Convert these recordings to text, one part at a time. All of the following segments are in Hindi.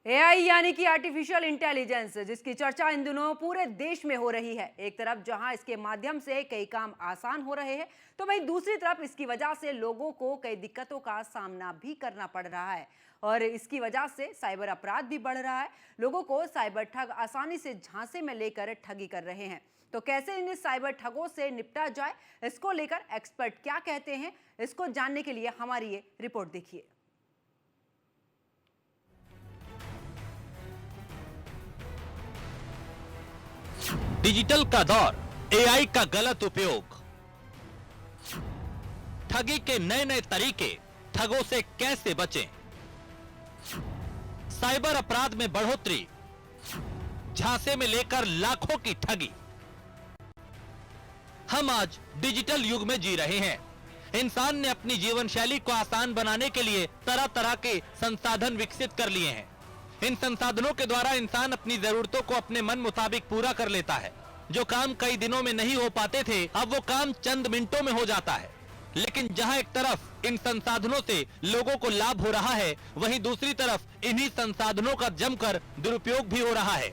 एआई यानी कि आर्टिफिशियल इंटेलिजेंस, जिसकी चर्चा इन दिनों पूरे देश में हो रही है। एक तरफ जहां इसके माध्यम से कई काम आसान हो रहे हैं, तो वहीं दूसरी तरफ इसकी वजह से लोगों को कई दिक्कतों का सामना भी करना पड़ रहा है। और इसकी वजह से साइबर अपराध भी बढ़ रहा है। लोगों को साइबर ठग आसानी से झांसे में लेकर ठगी कर रहे हैं। तो कैसे इन साइबर ठगों से निपटा जाए, इसको लेकर एक्सपर्ट क्या कहते हैं, इसको जानने के लिए हमारी ये रिपोर्ट देखिए। डिजिटल का दौर, एआई का गलत उपयोग, ठगी के नए नए तरीके, ठगों से कैसे बचें, साइबर अपराध में बढ़ोतरी, झांसे में लेकर लाखों की ठगी। हम आज डिजिटल युग में जी रहे हैं। इंसान ने अपनी जीवन शैली को आसान बनाने के लिए तरह तरह के संसाधन विकसित कर लिए हैं। इन संसाधनों के द्वारा इंसान अपनी जरूरतों को अपने मन मुताबिक पूरा कर लेता है। जो काम कई दिनों में नहीं हो पाते थे, अब वो काम चंद मिनटों में हो जाता है। लेकिन जहां एक तरफ इन संसाधनों से लोगों को लाभ हो रहा है, वहीं दूसरी तरफ इन्हीं संसाधनों का जमकर दुरुपयोग भी हो रहा है।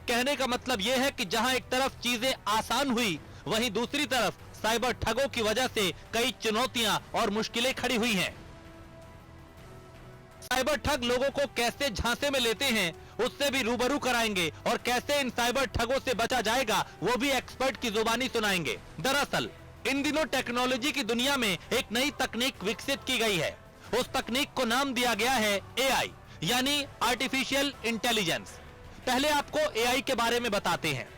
कहने का मतलब यह है कि जहां एक तरफ चीजें आसान हुई, वहीं दूसरी तरफ साइबर ठगों की वजह से कई चुनौतियां और मुश्किलें खड़ी हुई हैं। साइबर ठग लोगों को कैसे झांसे में लेते हैं, उससे भी रूबरू कराएंगे, और कैसे इन साइबर ठगों से बचा जाएगा, वो भी एक्सपर्ट की जुबानी सुनाएंगे। दरअसल इन दिनों टेक्नोलॉजी की दुनिया में एक नई तकनीक विकसित की गई है। उस तकनीक को नाम दिया गया है एआई, यानी आर्टिफिशियल इंटेलिजेंस। पहले आपको एआई के बारे में बताते हैं।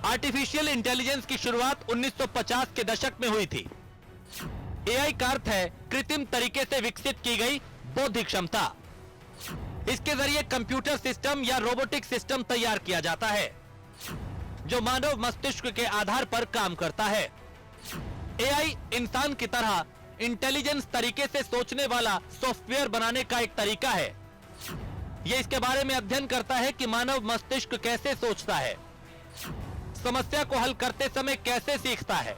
आर्टिफिशियल इंटेलिजेंस की शुरुआत 1950 के दशक में हुई थी। एआई का अर्थ है कृत्रिम तरीके से विकसित की गई बौद्धिक क्षमता। इसके जरिए कंप्यूटर सिस्टम या रोबोटिक सिस्टम तैयार किया जाता है जो मानव मस्तिष्क के आधार पर काम करता है। एआई इंसान की तरह इंटेलिजेंस तरीके से सोचने वाला सॉफ्टवेयर बनाने का एक तरीका है। यह इसके बारे में अध्ययन करता है कि मानव मस्तिष्क कैसे सोचता है, समस्या को हल करते समय कैसे सीखता है,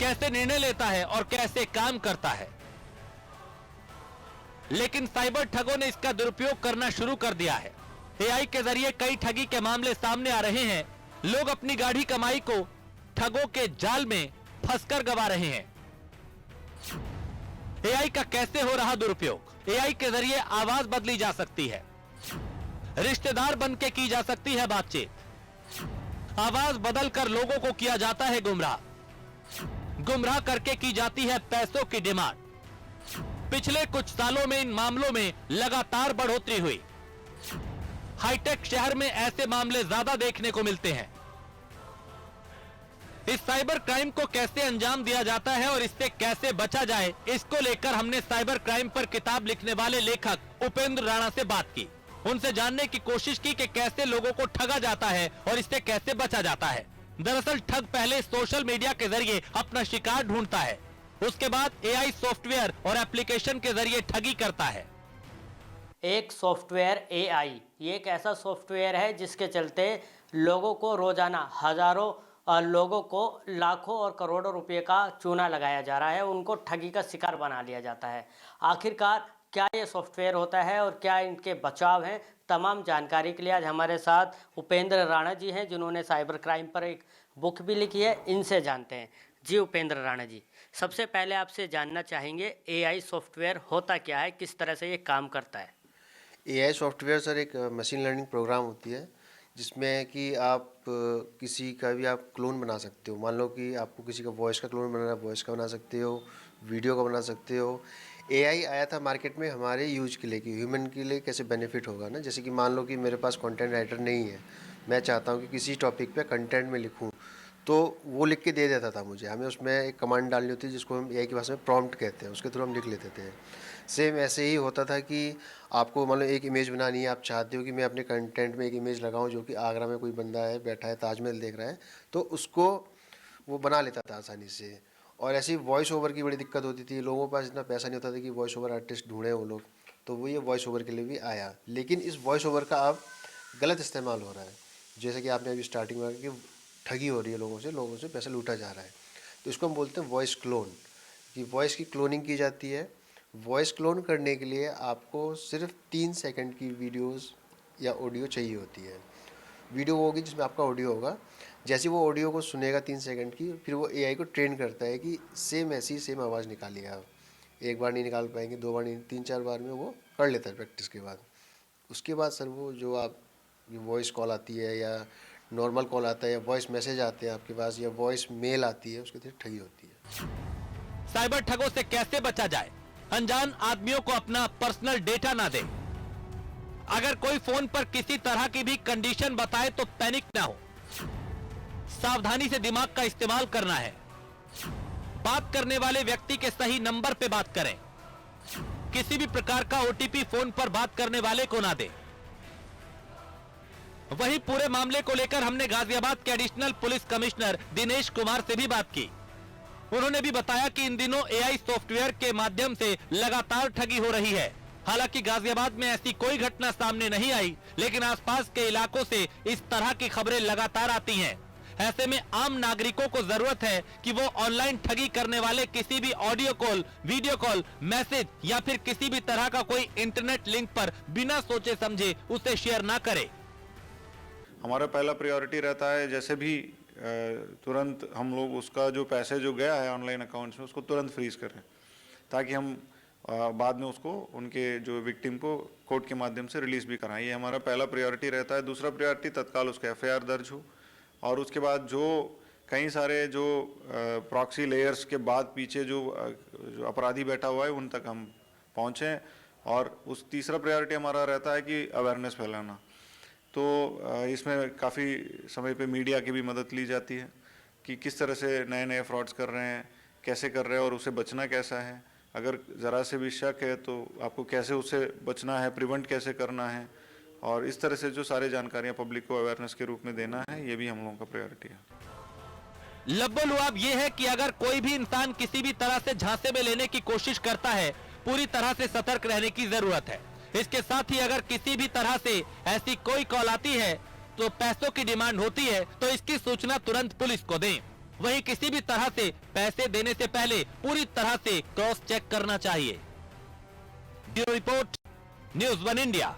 कैसे निर्णय लेता है और कैसे काम करता है। लेकिन साइबर ठगों ने इसका दुरुपयोग करना शुरू कर दिया है। एआई के जरिए कई ठगी के मामले सामने आ रहे हैं। लोग अपनी गाढ़ी कमाई को ठगों के जाल में फंसकर गवा रहे हैं। एआई का कैसे हो रहा दुरुपयोग? एआई के जरिए आवाज बदली जा सकती है, रिश्तेदार बनके की जा सकती है बातचीत, आवाज बदलकर लोगों को किया जाता है गुमराह, गुमराह करके की जाती है पैसों की डिमांड। पिछले कुछ सालों में इन मामलों में लगातार बढ़ोतरी हुई। हाईटेक शहर में ऐसे मामले ज्यादा देखने को मिलते हैं। इस साइबर क्राइम को कैसे अंजाम दिया जाता है और इससे कैसे बचा जाए, इसको लेकर हमने साइबर क्राइम पर किताब लिखने वाले लेखक उपेंद्र राणा से बात की। उनसे जानने की कोशिश की कि कैसे लोगों को ठगा जाता है और इससे कैसे बचा जाता है। दरअसल ठग पहले सोशल मीडिया के जरिए अपना शिकार ढूंढता है, उसके बाद एआई सॉफ्टवेयर और एप्लीकेशन के जरिए ठगी करता है। एक सॉफ्टवेयर एआई ये एक ऐसा सॉफ्टवेयर है जिसके चलते लोगों को रोजाना हजारों लोगों को लाखों और करोड़ों रुपए का चूना लगाया जा रहा है, उनको ठगी का शिकार बना लिया जाता है। आखिरकार क्या ये सॉफ्टवेयर होता है और क्या इनके बचाव हैं, तमाम जानकारी के लिए आज हमारे साथ उपेंद्र राणा जी हैं, जिन्होंने साइबर क्राइम पर एक बुक भी लिखी है। इनसे जानते हैं। जी उपेंद्र राणा जी, सबसे पहले आपसे जानना चाहेंगे एआई सॉफ्टवेयर होता क्या है, किस तरह से ये काम करता है? एआई सॉफ्टवेयर सर एक मशीन लर्निंग प्रोग्राम होती है जिसमें कि आप किसी का भी आप क्लोन बना सकते हो। मान लो कि आपको किसी का वॉइस का क्लोन बनाना है, वॉइस का बना सकते हो, वीडियो का बना सकते हो। एआई आया था मार्केट में हमारे यूज के लिए कि ह्यूमन के लिए कैसे बेनिफिट होगा ना। जैसे कि मान लो कि मेरे पास कंटेंट राइटर नहीं है, मैं चाहता हूँ कि किसी टॉपिक पे कंटेंट में लिखूँ, तो वो लिख के दे देता था मुझे। हमें उसमें एक कमांड डालनी होती है जिसको हम एआई की भाषा में प्रॉम्प्ट कहते हैं, उसके थ्रू हम लिख लेते थे। सेम ऐसे ही होता था कि आपको मान लो एक इमेज बनानी है, आप चाहते हो कि मैं अपने कंटेंट में एक इमेज लगाऊं जो कि आगरा में कोई बंदा है, बैठा है, ताजमहल देख रहा है, तो उसको वो बना लेता था आसानी से। और ऐसी वॉइस ओवर की बड़ी दिक्कत होती थी, लोगों के पास इतना पैसा नहीं होता था कि वॉइस ओवर आर्टिस्ट ढूंढें वो लोग, तो वो ये वॉइस ओवर के लिए भी आया। लेकिन इस वॉइस ओवर का अब गलत इस्तेमाल हो रहा है, जैसे कि आपने अभी स्टार्टिंग में कि ठगी हो रही है, लोगों से पैसा लूटा जा रहा है। तो इसको हम बोलते हैं वॉइस क्लोन, कि वॉइस की क्लोनिंग की जाती है वॉइस क्लोन करने के लिए आपको सिर्फ 3 सेकंड की वीडियोस या ऑडियो चाहिए होती है। वीडियो होगी जिसमें आपका ऑडियो होगा। जैसे वो ऑडियो को सुनेगा 3 सेकंड की, फिर वो एआई को ट्रेन करता है कि सेम ऐसी सेम आवाज़ निकालिए आप। एक बार नहीं निकाल पाएंगे, 2 बार नहीं, 3-4 बार में वो कर लेता है प्रैक्टिस के बाद। उसके बाद सर वो जो आप वॉइस कॉल आती है या नॉर्मल कॉल आता है या वॉइस मैसेज आते हैं आपके पास या वॉइस मेल आती है, उसके थ्रू ठगी होती है। साइबर ठगों से कैसे बचा जाए? अनजान आदमियों को अपना पर्सनल डेटा ना दे। अगर कोई फोन पर किसी तरह की भी कंडीशन बताए तो पैनिक ना हो। सावधानी से दिमाग का इस्तेमाल करना है। बात करने वाले व्यक्ति के सही नंबर पे बात करें। किसी भी प्रकार का ओटीपी फोन पर बात करने वाले को ना दे। वहीं पूरे मामले को लेकर हमने गाजियाबाद के additional police commissioner Dinesh Kumar से भी बात की। उन्होंने भी बताया कि इन दिनों एआई सॉफ्टवेयर के माध्यम से लगातार ठगी हो रही है। हालांकि गाजियाबाद में ऐसी कोई घटना सामने नहीं आई, लेकिन आसपास के इलाकों से इस तरह की खबरें लगातार आती हैं। ऐसे में आम नागरिकों को जरूरत है कि वो ऑनलाइन ठगी करने वाले किसी भी audio call, video call, message या फिर किसी भी तरह का कोई इंटरनेट लिंक पर बिना सोचे समझे उसे शेयर ना करे। हमारा पहला प्रायोरिटी रहता है जैसे भी तुरंत हम लोग उसका जो पैसे जो गया है ऑनलाइन अकाउंट्स में उसको तुरंत फ्रीज करें, ताकि हम बाद में उसको उनके जो विक्टिम को कोर्ट के माध्यम से रिलीज भी कराएं। ये हमारा पहला प्रायोरिटी रहता है। दूसरा प्रायोरिटी तत्काल उसका एफआईआर दर्ज हो और उसके बाद जो कई सारे जो प्रॉक्सी लेयर्स के बाद पीछे जो अपराधी बैठा हुआ है उन तक हम पहुँचें। और उस तीसरा प्रायोरिटी हमारा रहता है कि अवेयरनेस फैलाना। तो इसमें काफ़ी समय पे मीडिया की भी मदद ली जाती है कि किस तरह से नए नए फ्रॉड्स कर रहे हैं, कैसे कर रहे हैं और उसे बचना कैसा है। अगर ज़रा से भी शक है तो आपको कैसे उससे बचना है, प्रिवेंट कैसे करना है, और इस तरह से जो सारी जानकारियाँ पब्लिक को अवेयरनेस के रूप में देना है, ये भी हम लोगों का प्रायोरिटी है। लब्बो-लुआब ये है कि अगर कोई भी इंसान किसी भी तरह से झांसे में लेने की कोशिश करता है, पूरी तरह से सतर्क रहने की जरूरत है। इसके साथ ही अगर किसी भी तरह से ऐसी कोई कॉल आती है तो पैसों की डिमांड होती है तो इसकी सूचना तुरंत पुलिस को दें। वहीं किसी भी तरह से पैसे देने से पहले पूरी तरह से क्रॉस चेक करना चाहिए। Bureau report, news 1 India.